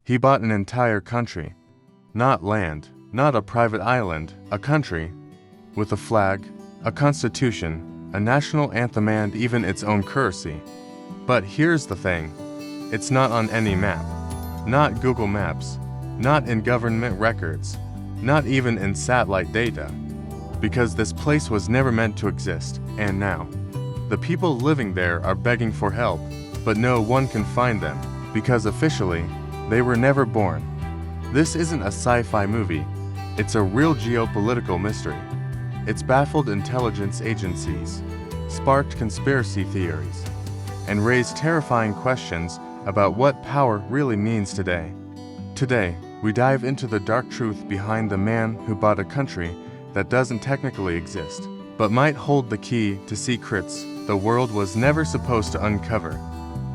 He bought an entire country. Not land, not a private island, a country. With a flag, a constitution, a national anthem and even its own currency. But here's the thing. It's not on any map. Not Google Maps. Not in government records. Not even in satellite data. Because this place was never meant to exist, and now, the people living there are begging for help, but no one can find them, because officially, they were never born. This isn't a sci-fi movie, it's a real geopolitical mystery. It's baffled intelligence agencies, sparked conspiracy theories, and raised terrifying questions about what power really means today. Today, we dive into the dark truth behind the man who bought a country that doesn't technically exist, but might hold the key to secrets the world was never supposed to uncover.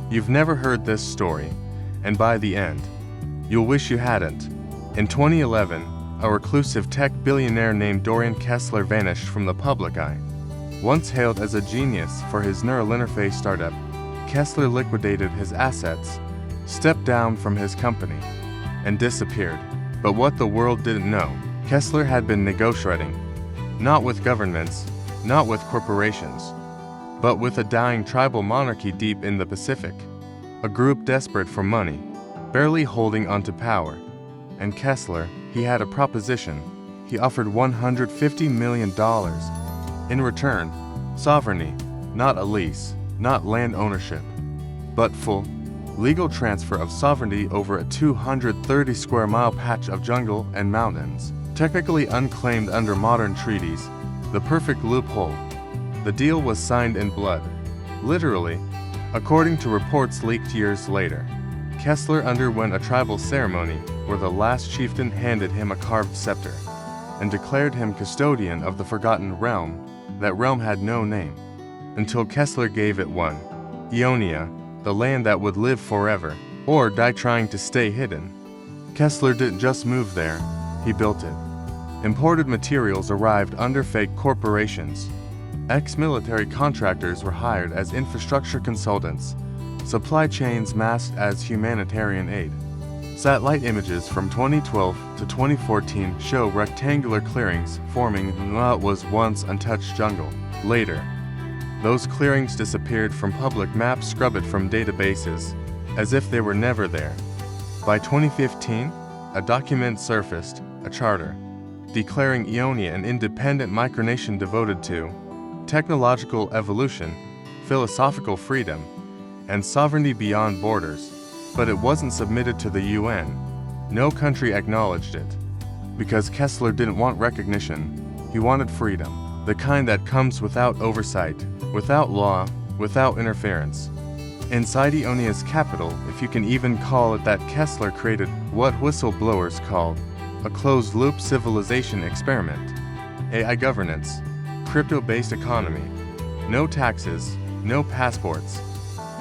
You've never heard this story, and by the end, you'll wish you hadn't. In 2011, a reclusive tech billionaire named Dorian Kessler vanished from the public eye. Once hailed as a genius for his neural interface startup, Kessler liquidated his assets, stepped down from his company, and disappeared. But what the world didn't know, Kessler had been negotiating, not with governments, not with corporations, but with a dying tribal monarchy deep in the Pacific, a group desperate for money, barely holding onto power. And Kessler, he had a proposition. He offered $150 million. In return, sovereignty, not a lease, not land ownership, but full, legal transfer of sovereignty over a 230 square mile patch of jungle and mountains, technically unclaimed under modern treaties, the perfect loophole. The deal was signed in blood. Literally, according to reports leaked years later. Kessler underwent a tribal ceremony where the last chieftain handed him a carved scepter and declared him custodian of the forgotten realm. That realm had no name, until Kessler gave it one. Ionia, the land that would live forever, or die trying to stay hidden. Kessler didn't just move there, he built it. Imported materials arrived under fake corporations. Ex-military contractors were hired as infrastructure consultants. Supply chains masked as humanitarian aid. Satellite images from 2012 to 2014 show rectangular clearings forming what was once untouched jungle. Later, those clearings disappeared from public maps, scrubbed from databases, as if they were never there. By 2015, a document surfaced, a charter, declaring Ionia an independent micronation devoted to technological evolution, philosophical freedom, and sovereignty beyond borders. But it wasn't submitted to the UN. No country acknowledged it. Because Kessler didn't want recognition, he wanted freedom, the kind that comes without oversight, without law, without interference. Inside Ionia's capital, if you can even call it that, Kessler created what whistleblowers called a closed-loop civilization experiment. AI governance, crypto-based economy, no taxes, no passports,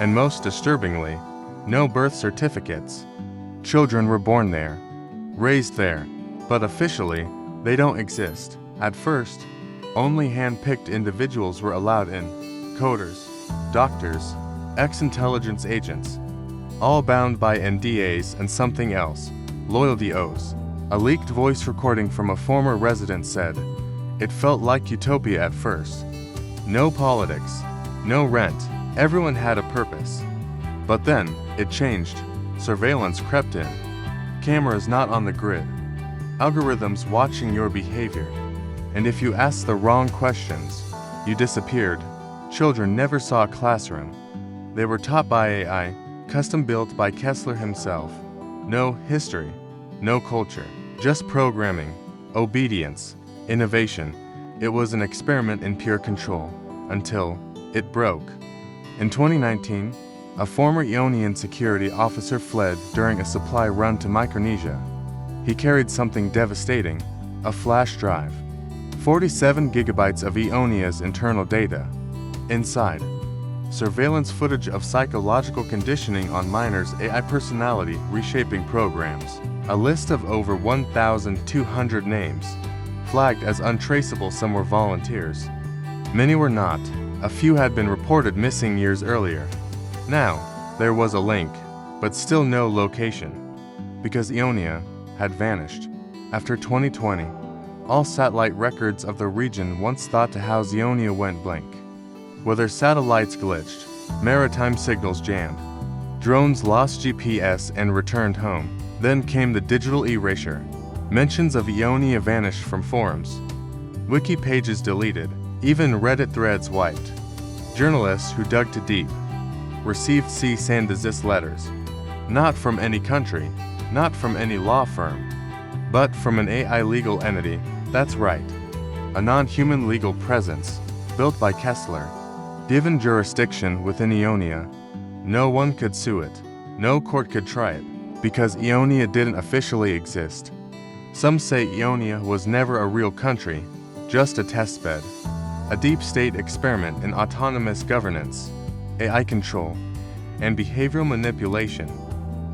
and most disturbingly, no birth certificates. Children were born there, raised there, but officially, they don't exist. At first, only hand-picked individuals were allowed in. Coders, doctors, ex-intelligence agents, all bound by NDAs and something else, loyalty oaths. A leaked voice recording from a former resident said, "It felt like utopia at first. No politics, no rent, everyone had a purpose. But then, it changed. Surveillance crept in. Cameras not on the grid. Algorithms watching your behavior. And if you asked the wrong questions, you disappeared." Children never saw a classroom. They were taught by AI, custom-built by Kessler himself. No history, no culture, just programming, obedience, innovation. It was an experiment in pure control, until it broke. In 2019, a former Ionian security officer fled during a supply run to Micronesia. He carried something devastating, a flash drive. 47 gigabytes of Ionia's internal data. Inside, surveillance footage of psychological conditioning on minors' AI personality reshaping programs. A list of over 1,200 names, flagged as untraceable. Some were volunteers. Many were not. A few had been reported missing years earlier. Now, there was a link, but still no location. because Ionia had vanished. After 2020, all satellite records of the region once thought to house Ionia went blank. Whether satellites glitched, maritime signals jammed, drones lost GPS and returned home. Then came the digital erasure. Mentions of Ionia vanished from forums. Wiki pages deleted, even Reddit threads wiped. Journalists who dug too deep received cease and desist letters. Not from any country, not from any law firm, but from an AI legal entity, that's right, a non-human legal presence, built by Kessler. Given jurisdiction within Ionia, no one could sue it, no court could try it, because Ionia didn't officially exist. Some say Ionia was never a real country, just a testbed, a deep state experiment in autonomous governance, AI control, and behavioral manipulation.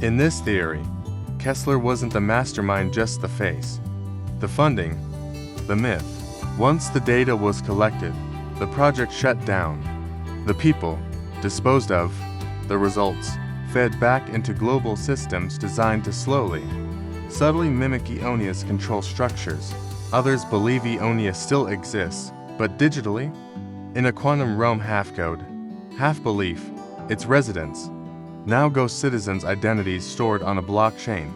In this theory, Kessler wasn't the mastermind, just the face. The funding, the myth. Once the data was collected, the project shut down. The people, disposed of. The results, fed back into global systems designed to slowly, subtly mimic Ionia's control structures. Others believe Ionia still exists, but digitally, in a quantum realm, half code, half belief, its residents. Now ghost citizens' identities stored on a blockchain.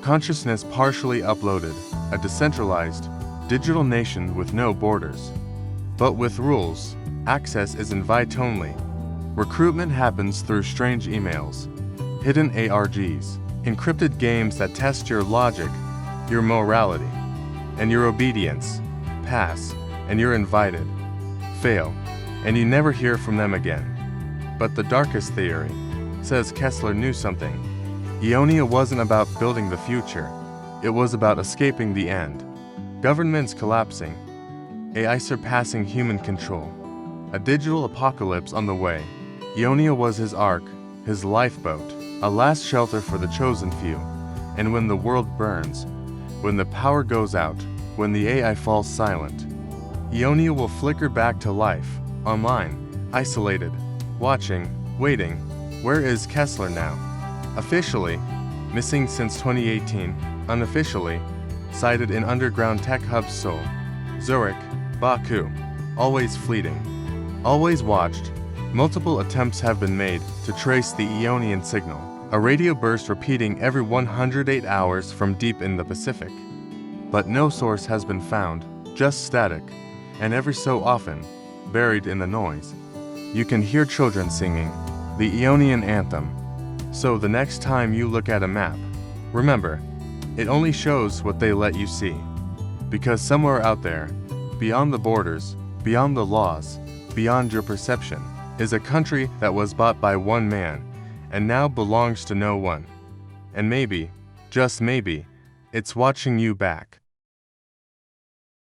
Consciousness partially uploaded, a decentralized, digital nation with no borders. But with rules, access is invite-only. Recruitment happens through strange emails, hidden ARGs, encrypted games that test your logic, your morality, and your obedience. Pass, and you're invited. Fail, and you never hear from them again. But the darkest theory says Kessler knew something. Ionia wasn't about building the future, it was about escaping the end. Governments collapsing, AI surpassing human control, a digital apocalypse on the way. Ionia was his ark, his lifeboat, a last shelter for the chosen few. And when the world burns, when the power goes out, when the AI falls silent, Ionia will flicker back to life, online, isolated, watching, waiting. Where is Kessler now? Officially, missing since 2018, unofficially, sighted in underground tech hubs Seoul, Zurich, Baku, always fleeting, always watched. Multiple attempts have been made to trace the Ionian signal, a radio burst repeating every 108 hours from deep in the Pacific. But no source has been found, just static, and every so often, buried in the noise, you can hear children singing the Ionian anthem. So the next time you look at a map, remember, it only shows what they let you see. Because somewhere out there, beyond the borders, beyond the laws, beyond your perception, is a country that was bought by one man and now belongs to no one. And maybe, just maybe, it's watching you back.